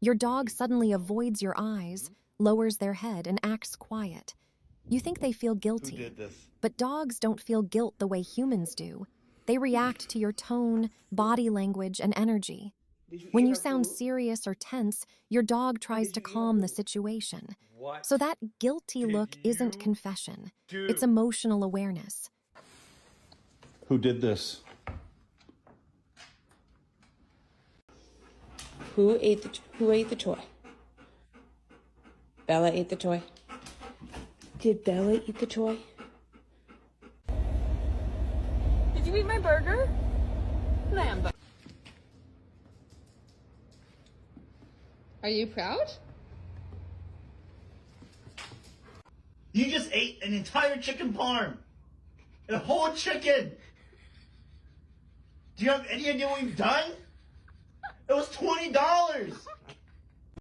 Your dog suddenly avoids your eyes, lowers their head, and acts quiet. You think they feel guilty. Who did this? But dogs don't feel guilt the way humans do. They react to your tone, body language, and energy. When you sound serious or tense, your dog tries to calm the situation. What? So that guilty look did isn't you confession. do? It's emotional awareness. Who did this? Who ate the toy? Bella ate the toy. Did Bella eat the toy? Did you eat my burger? Lamb. Are you proud? You just ate an entire chicken parm. A whole chicken. Do you have any idea what you've done? It was $20.